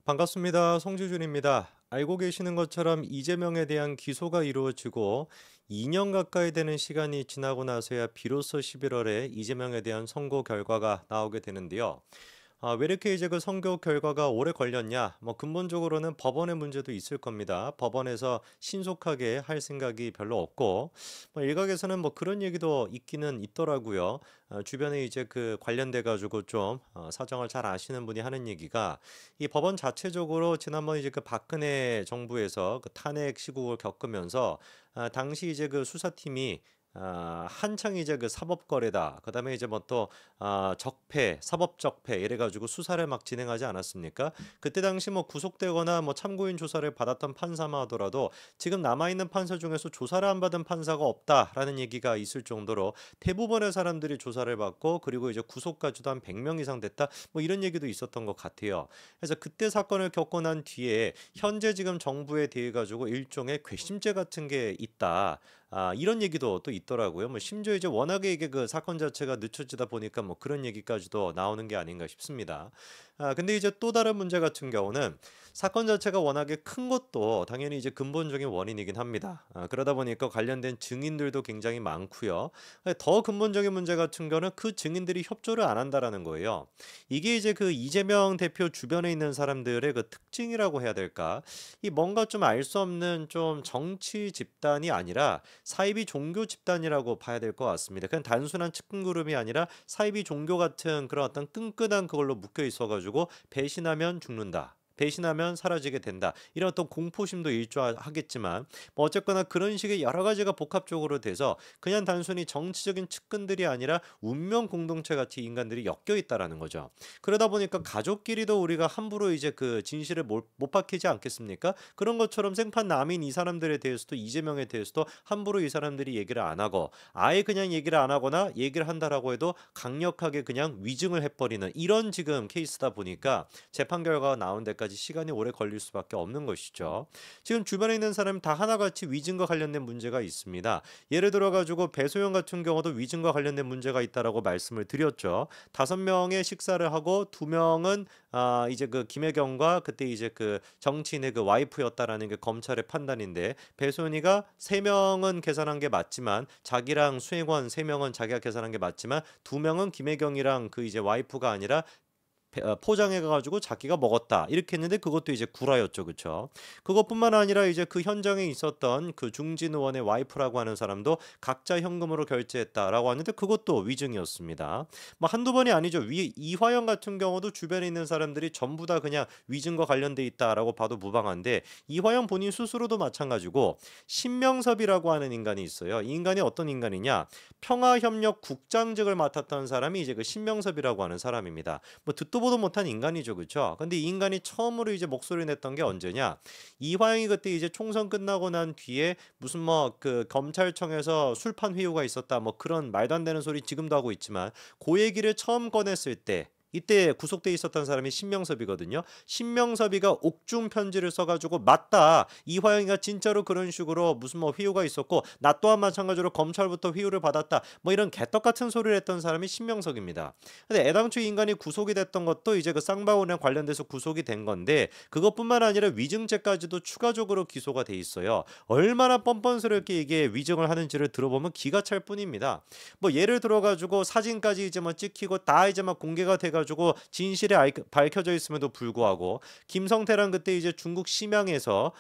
반갑습니다. 송주준입니다. 알고 계시는 것처럼 이재명에 대한 기소가 이루어지고 2년 가까이 되는 시간이 지나고 나서야 비로소 11월에 이재명에 대한 선고 결과가 나오게 되는데요. 왜 이렇게 이제 그 선거 결과가 오래 걸렸냐? 뭐 근본적으로는 법원의 문제도 있을 겁니다. 법원에서 신속하게 할 생각이 별로 없고, 뭐 일각에서는 뭐 그런 얘기도 있기는 있더라고요. 주변에 이제 그 관련돼 가지고 좀 사정을 잘 아시는 분이 하는 얘기가 이 법원 자체적으로 지난번 이제 그 박근혜 정부에서 그 탄핵 시국을 겪으면서 당시 이제 그 수사팀이 한창 이제 그 사법거래다. 그다음에 이제 뭐 또 적폐, 사법적폐 이래 가지고 수사를 막 진행하지 않았습니까? 그때 당시 뭐 구속되거나 뭐 참고인 조사를 받았던 판사만 하더라도 지금 남아 있는 판사 중에서 조사를 안 받은 판사가 없다라는 얘기가 있을 정도로 대부분의 사람들이 조사를 받고 그리고 이제 구속까지도 한 100명 이상 됐다. 뭐 이런 얘기도 있었던 것 같아요. 그래서 그때 사건을 겪고 난 뒤에 현재 지금 정부에 대해 가지고 일종의 괘씸죄 같은 게 있다. 이런 얘기도 또 있더라고요. 뭐 심지어 이제 워낙에 이게 그 사건 자체가 늦춰지다 보니까 뭐 그런 얘기까지도 나오는 게 아닌가 싶습니다. 근데 이제 또 다른 문제 같은 경우는 사건 자체가 워낙에 큰 것도 당연히 이제 근본적인 원인이긴 합니다. 그러다 보니까 관련된 증인들도 굉장히 많고요. 더 근본적인 문제 같은 거는 그 증인들이 협조를 안 한다라는 거예요. 이게 이제 그 이재명 대표 주변에 있는 사람들의 그 특징이라고 해야 될까? 이 뭔가 좀 알 수 없는 좀 정치 집단이 아니라 사이비 종교 집단이라고 봐야 될 것 같습니다. 그냥 단순한 측근 그룹이 아니라 사이비 종교 같은 그런 어떤 끈끈한 그걸로 묶여 있어가지고 배신하면 죽는다. 배신하면 사라지게 된다. 이런 어떤 공포심도 일조하겠지만 뭐 어쨌거나 그런 식의 여러 가지가 복합적으로 돼서 그냥 단순히 정치적인 측근들이 아니라 운명 공동체 같이 인간들이 엮여 있다라는 거죠. 그러다 보니까 가족끼리도 우리가 함부로 이제 그 진실을 못 밝히지 않겠습니까? 그런 것처럼 생판 남인 이 사람들에 대해서도 이재명에 대해서도 함부로 이 사람들이 얘기를 안 하고 아예 그냥 얘기를 안 하거나 얘기를 한다라고 해도 강력하게 그냥 위증을 해버리는 이런 지금 케이스다 보니까 재판 결과가 나온 데까지 시간이 오래 걸릴 수밖에 없는 것이죠. 지금 주변에 있는 사람 다 하나같이 위증과 관련된 문제가 있습니다. 예를 들어 가지고 배소영 같은 경우도 위증과 관련된 문제가 있다라고 말씀을 드렸죠. 5명의 식사를 하고 2명은 이제 그 김혜경과 그때 이제 그 정치인의 그 와이프였다라는 게 검찰의 판단인데 배소연이가 3명은 계산한 게 맞지만 자기랑 수행원 3명은 자기가 계산한 게 맞지만 2명은 김혜경이랑 그 이제 와이프가 아니라 포장해 가지고 자기가 먹었다. 이렇게 했는데 그것도 이제 구라였죠. 그쵸? 그것뿐만 아니라 이제 그 현장에 있었던 그 중진 의원의 와이프라고 하는 사람도 각자 현금으로 결제했다라고 하는데 그것도 위증이었습니다. 뭐 한두 번이 아니죠. 이화영 같은 경우도 주변에 있는 사람들이 전부 다 그냥 위증과 관련돼 있다라고 봐도 무방한데 이화영 본인 스스로도 마찬가지고 신명섭이라고 하는 인간이 있어요. 이 인간이 어떤 인간이냐? 평화협력 국장직을 맡았던 사람이 이제 그 신명섭이라고 하는 사람입니다. 뭐 듣도 보도 못한 인간이죠, 그렇죠? 근데 이 인간이 처음으로 이제 목소리 냈던 게 언제냐? 이화영이 그때 이제 총선 끝나고 난 뒤에 무슨 뭐 그 검찰청에서 술판 회유가 있었다, 뭐 그런 말도 안 되는 소리 지금도 하고 있지만 그 얘기를 처음 꺼냈을 때. 이때 구속돼 있었던 사람이 신명섭이거든요. 신명섭이가 옥중 편지를 써가지고 맞다. 이화영이가 진짜로 그런 식으로 무슨 뭐 회유가 있었고 나 또한 마찬가지로 검찰부터 회유를 받았다. 뭐 이런 개떡 같은 소리를 했던 사람이 신명석입니다. 근데 애당초 이 인간이 구속이 됐던 것도 이제 그 쌍방울이랑 관련돼서 구속이 된 건데 그것뿐만 아니라 위증죄까지도 추가적으로 기소가 돼 있어요. 얼마나 뻔뻔스럽게 이게 위증을 하는지를 들어보면 기가 찰 뿐입니다. 뭐 예를 들어 가지고 사진까지 이제 뭐 찍히고 다 이제 막 공개가 돼 가지고 진실이 밝혀져 있음에도 불구하고 김성태랑 그때 이제 중국 심양에서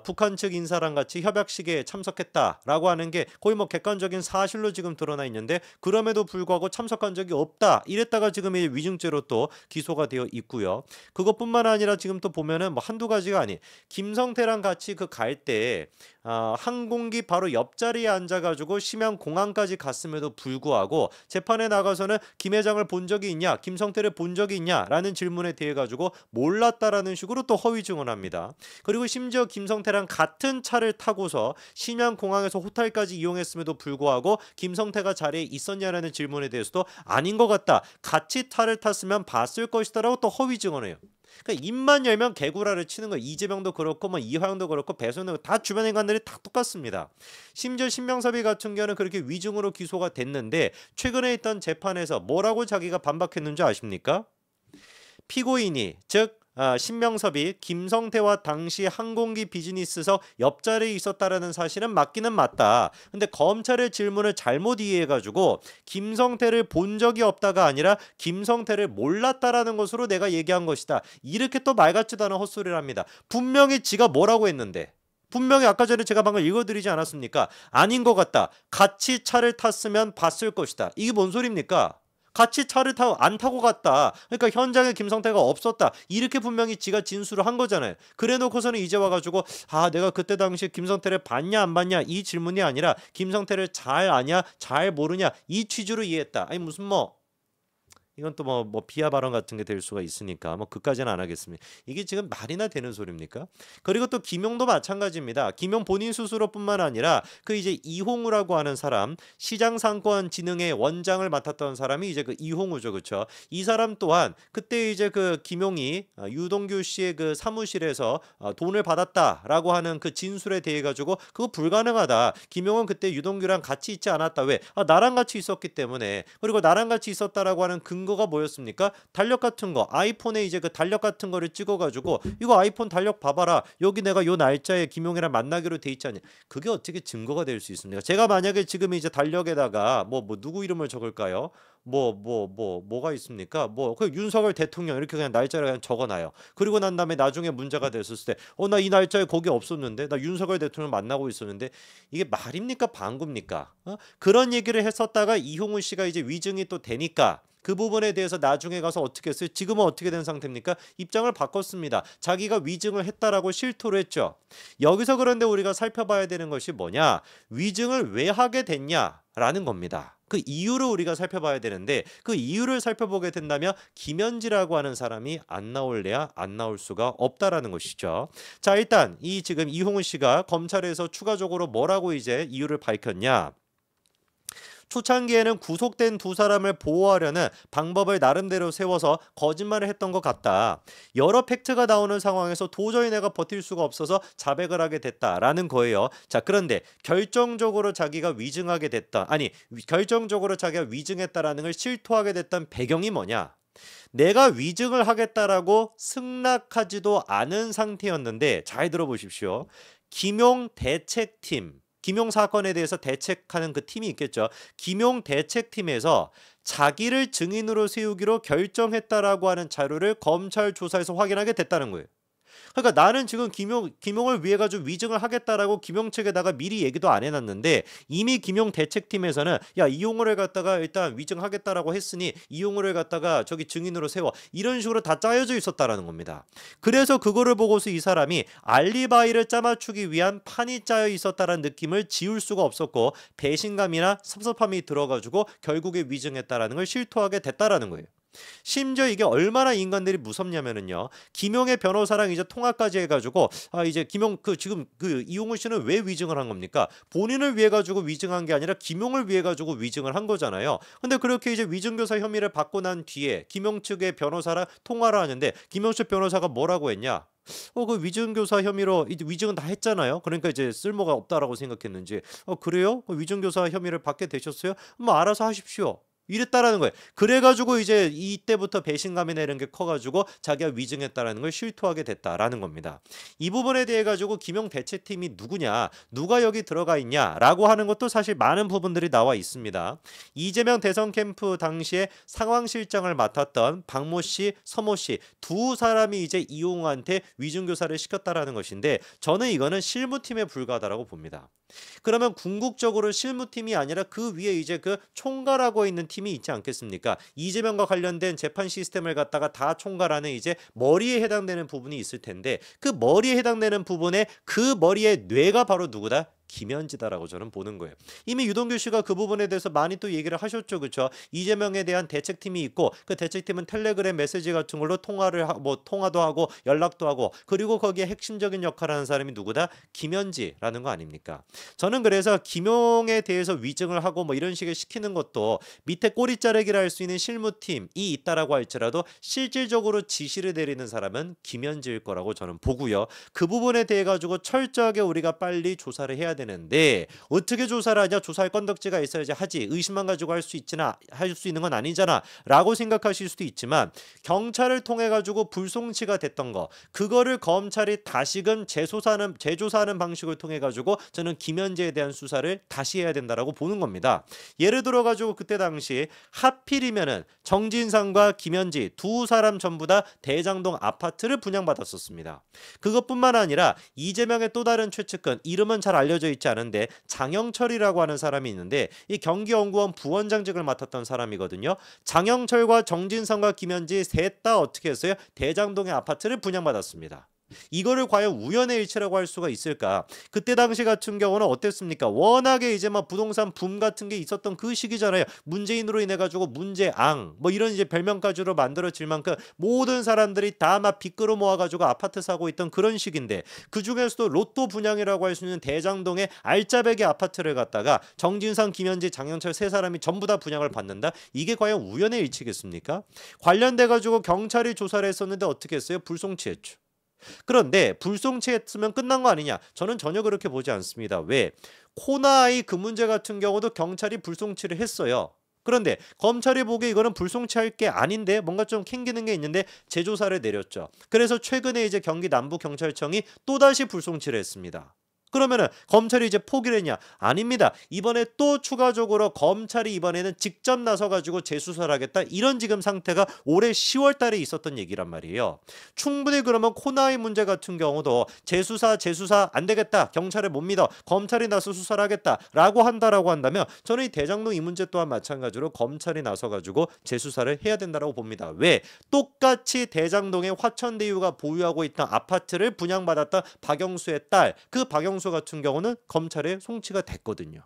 북한 측 인사랑 같이 협약식에 참석했다라고 하는 게 거의 뭐 객관적인 사실로 지금 드러나 있는데 그럼에도 불구하고 참석한 적이 없다. 이랬다가 지금 이 위증죄로 또 기소가 되어 있고요. 그것뿐만 아니라 지금 또 보면은 뭐 한두 가지가 아니. 김성태랑 같이 그 갈 때 항공기 바로 옆자리에 앉아가지고 심양 공항까지 갔음에도 불구하고 재판에 나가서는 김 회장을 본 적이 있냐, 김성태를 본 적이 있냐라는 질문에 대해 가지고 몰랐다라는 식으로 또 허위 증언합니다. 그리고 심지어 김성태랑 같은 차를 타고서 심양 공항에서 호텔까지 이용했음에도 불구하고 김성태가 자리에 있었냐라는 질문에 대해서도 아닌 것 같다. 같이 차를 탔으면 봤을 것이다라고 또 허위 증언해요. 그러니까 입만 열면 개구라를 치는 거 이재명도 그렇고 뭐 이화영도 그렇고 배수는 다 주변 인간들이 다 똑같습니다. 심지어 신명섭이 같은 경우는 그렇게 위증으로 기소가 됐는데 최근에 있던 재판에서 뭐라고 자기가 반박했는지 아십니까? 피고인이 즉 신명섭이 김성태와 당시 항공기 비즈니스석 옆자리에 있었다라는 사실은 맞기는 맞다. 근데 검찰의 질문을 잘못 이해해가지고 김성태를 본 적이 없다가 아니라 김성태를 몰랐다라는 것으로 내가 얘기한 것이다. 이렇게 또 말 같지도 않은 헛소리를 합니다. 분명히 지가 뭐라고 했는데, 분명히 아까 전에 제가 방금 읽어드리지 않았습니까? 아닌 것 같다. 같이 차를 탔으면 봤을 것이다. 이게 뭔 소리입니까? 같이 차를 안 타고 갔다. 그러니까 현장에 김성태가 없었다. 이렇게 분명히 지가 진술을 한 거잖아요. 그래 놓고서는 이제 와가지고 내가 그때 당시 김성태를 봤냐 안 봤냐 이 질문이 아니라 김성태를 잘 아냐 잘 모르냐 이 취지로 이해했다. 아니 무슨 이건 또 비하 발언 같은 게 될 수가 있으니까 그까지는 안 하겠습니다. 이게 지금 말이나 되는 소리입니까? 그리고 또 김용도 마찬가지입니다. 김용 본인 스스로뿐만 아니라 그 이제 이홍우라고 하는 사람, 시장상권진흥회 원장을 맡았던 사람이 이제 그 이홍우죠, 그렇죠? 이 사람 또한 그때 이제 그 김용이 유동규 씨의 그 사무실에서 돈을 받았다라고 하는 그 진술에 대해 가지고 그거 불가능하다. 김용은 그때 유동규랑 같이 있지 않았다. 왜? 나랑 같이 있었기 때문에. 그리고 나랑 같이 있었다라고 하는 근거가 뭐였습니까? 달력 같은 거, 아이폰에 이제 그 달력 같은 거를 찍어가지고 이거 아이폰 달력 봐봐라. 여기 내가 요 날짜에 김용이랑 만나기로 돼 있지 않냐. 그게 어떻게 증거가 될 수 있습니까? 제가 만약에 지금 이제 달력에다가 누구 이름을 적을까요? 뭐가 있습니까? 그 윤석열 대통령 이렇게 그냥 날짜를 그냥 적어놔요. 그리고 난 다음에 나중에 문제가 됐었을 때, 나 이 날짜에 거기 없었는데, 나 윤석열 대통령 만나고 있었는데, 이게 말입니까? 방구입니까? 그런 얘기를 했었다가 이홍우 씨가 이제 위증이 또 되니까 그 부분에 대해서 나중에 가서 어떻게 했어요? 지금은 어떻게 된 상태입니까? 입장을 바꿨습니다. 자기가 위증을 했다라고 실토를 했죠. 여기서 그런데 우리가 살펴봐야 되는 것이 뭐냐? 위증을 왜 하게 됐냐라는 겁니다. 그 이유를 우리가 살펴봐야 되는데 그 이유를 살펴보게 된다면 김현지라고 하는 사람이 안 나올래야 안 나올 수가 없다라는 것이죠. 자, 일단 이 지금 이홍우 씨가 검찰에서 추가적으로 뭐라고 이제 이유를 밝혔냐? 초창기에는 구속된 두 사람을 보호하려는 방법을 나름대로 세워서 거짓말을 했던 것 같다. 여러 팩트가 나오는 상황에서 도저히 내가 버틸 수가 없어서 자백을 하게 됐다라는 거예요. 자, 그런데 결정적으로 자기가 위증하게 됐다. 결정적으로 자기가 위증했다라는 걸 실토하게 됐던 배경이 뭐냐? 내가 위증을 하겠다라고 승낙하지도 않은 상태였는데 잘 들어보십시오. 김용 대책팀, 김용 사건에 대해서 대책하는 그 팀이 있겠죠. 김용 대책팀에서 자기를 증인으로 세우기로 결정했다라고 하는 자료를 검찰 조사에서 확인하게 됐다는 거예요. 그러니까 나는 지금 김용을 위해 가지고 위증을 하겠다라고 김용 측에다가 미리 얘기도 안 해놨는데 이미 김용 대책팀에서는 야, 이용호를 갖다가 일단 위증하겠다라고 했으니 이용호를 갖다가 저기 증인으로 세워 이런 식으로 다 짜여져 있었다라는 겁니다. 그래서 그거를 보고서 이 사람이 알리바이를 짜맞추기 위한 판이 짜여 있었다라는 느낌을 지울 수가 없었고 배신감이나 섭섭함이 들어가지고 결국에 위증했다라는 걸 실토하게 됐다라는 거예요. 심지어 이게 얼마나 인간들이 무섭냐면은요. 김용의 변호사랑 이제 통화까지 해가지고 이제 김용 지금 이용우 씨는 왜 위증을 한 겁니까? 본인을 위해 가지고 위증한 게 아니라 김용을 위해 가지고 위증을 한 거잖아요. 근데 그렇게 이제 위증교사 혐의를 받고 난 뒤에 김용 측의 변호사랑 통화를 하는데 김용 측 변호사가 뭐라고 했냐? 그 위증교사 혐의로 이제 위증은 다 했잖아요. 그러니까 이제 쓸모가 없다라고 생각했는지 그래요? 위증교사 혐의를 받게 되셨어요? 알아서 하십시오. 이랬다라는 거예요. 그래가지고 이제 이때부터 배신감이나 이런 게 커가지고 자기가 위증했다라는 걸 실토하게 됐다라는 겁니다. 이 부분에 대해 가지고 김용 대책팀이 누구냐, 누가 여기 들어가 있냐라고 하는 것도 사실 많은 부분들이 나와 있습니다. 이재명 대선 캠프 당시에 상황실장을 맡았던 박모 씨, 서모 씨 두 사람이 이제 이용호한테 위증교사를 시켰다라는 것인데 저는 이거는 실무팀에 불과하다라고 봅니다. 그러면 궁극적으로 실무팀이 아니라 그 위에 이제 그 총괄하고 있는 팀이 있지 않겠습니까? 이재명과 관련된 재판 시스템을 갖다가 다 총괄하는 이제 머리에 해당되는 부분이 있을 텐데 그 머리에 해당되는 부분에 그 머리의 뇌가 바로 누구다? 김현지다라고 저는 보는 거예요. 이미 유동규 씨가 그 부분에 대해서 많이 또 얘기를 하셨죠, 그렇죠? 이재명에 대한 대책팀이 있고 그 대책팀은 텔레그램 메시지 같은 걸로 통화도 하고 연락도 하고 그리고 거기에 핵심적인 역할을 하는 사람이 누구다? 김현지라는 거 아닙니까? 저는 그래서 김용에 대해서 위증을 하고 이런 식의 시키는 것도 밑에 꼬리 자르기를 할 수 있는 실무팀이 있다라고 할지라도 실질적으로 지시를 내리는 사람은 김현지일 거라고 저는 보고요. 그 부분에 대해 가지고 철저하게 우리가 빨리 조사를 해야 되는데 어떻게 조사를 하냐? 조사할 건덕지가 있어야지 하지. 의심만 가지고 할 수 있는 건 아니잖아라고 생각하실 수도 있지만 경찰을 통해 가지고 불송치가 됐던 거 그거를 검찰이 다시금 재조사하는 방식을 통해 가지고 저는 김현재에 대한 수사를 다시 해야 된다라고 보는 겁니다. 예를 들어 가지고 그때 당시 하필이면은 정진상과 김현지 두 사람 전부 다 대장동 아파트를 분양받았었습니다. 그것뿐만 아니라 이재명의 또 다른 최측근 이름은 잘 알려져 있지 않은데 장영철이라고 하는 사람이 있는데 이 경기연구원 부원장직을 맡았던 사람이거든요. 장영철과 정진상과 김현지 셋 다 어떻게 했어요? 대장동의 아파트를 분양받았습니다. 이거를 과연 우연의 일치라고 할 수가 있을까? 그때 당시 같은 경우는 어땠습니까? 워낙에 이제 막 부동산 붐 같은 게 있었던 그 시기잖아요. 문재인으로 인해 가지고 문재앙 뭐 이런 이제 별명까지로 만들어질 만큼 모든 사람들이 다 막 빚 끌어 모아 가지고 아파트 사고 있던 그런 시기인데 그 중에서도 로또 분양이라고 할 수 있는 대장동의 알짜배기 아파트를 갖다가 정진상, 김현지, 장영철 세 사람이 전부 다 분양을 받는다? 이게 과연 우연의 일치겠습니까? 관련돼 가지고 경찰이 조사를 했었는데 어떻게 했어요? 불송치했죠. 그런데 불송치했으면 끝난 거 아니냐? 저는 전혀 그렇게 보지 않습니다. 왜? 코나아이 그 문제 같은 경우도 경찰이 불송치를 했어요. 그런데 검찰이 보기에 이거는 불송치할 게 아닌데 뭔가 좀 캥기는 게 있는데 재조사를 내렸죠. 그래서 최근에 이제 경기 남부경찰청이 또다시 불송치를 했습니다. 그러면은 검찰이 이제 포기를 했냐? 아닙니다. 이번에 또 추가적으로 검찰이 이번에는 직접 나서 가지고 재수사를 하겠다. 이런 지금 상태가 올해 10월 달에 있었던 얘기란 말이에요. 충분히 그러면 코나이 문제 같은 경우도 재수사 안 되겠다. 경찰을 못 믿어. 검찰이 나서 수사를 하겠다라고 한다라고 한다면 저는 이 대장동 이 문제 또한 마찬가지로 검찰이 나서 가지고 재수사를 해야 된다라고 봅니다. 왜? 똑같이 대장동의 화천대유가 보유하고 있던 아파트를 분양받았던 박영수의 딸, 그 박영수 같은 경우는 검찰에 송치가 됐거든요.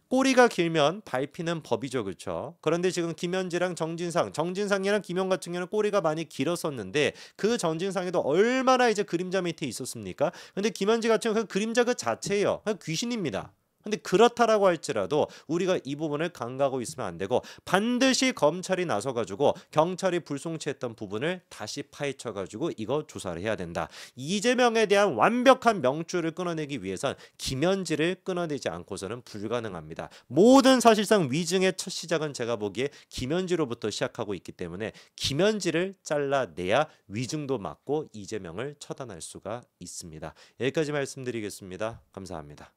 꼬리가 길면 밟히는 법이죠, 그렇죠? 그런데 지금 김현지랑 정진상이랑 김용 같은 경우는 꼬리가 많이 길었었는데 그 정진상에도 얼마나 이제 그림자 밑에 있었습니까? 근데 김현지 같은 경우는 그림자 그 자체예요. 그냥 귀신입니다. 근데 그렇다라고 할지라도 우리가 이 부분을 간과하고 있으면 안 되고 반드시 검찰이 나서 가지고 경찰이 불송치했던 부분을 다시 파헤쳐 가지고 이거 조사를 해야 된다. 이재명에 대한 완벽한 명줄을 끊어내기 위해선 김현지를 끊어내지 않고서는 불가능합니다. 모든 사실상 위증의 첫 시작은 제가 보기에 김현지로부터 시작하고 있기 때문에 김현지를 잘라내야 위증도 막고 이재명을 처단할 수가 있습니다. 여기까지 말씀드리겠습니다. 감사합니다.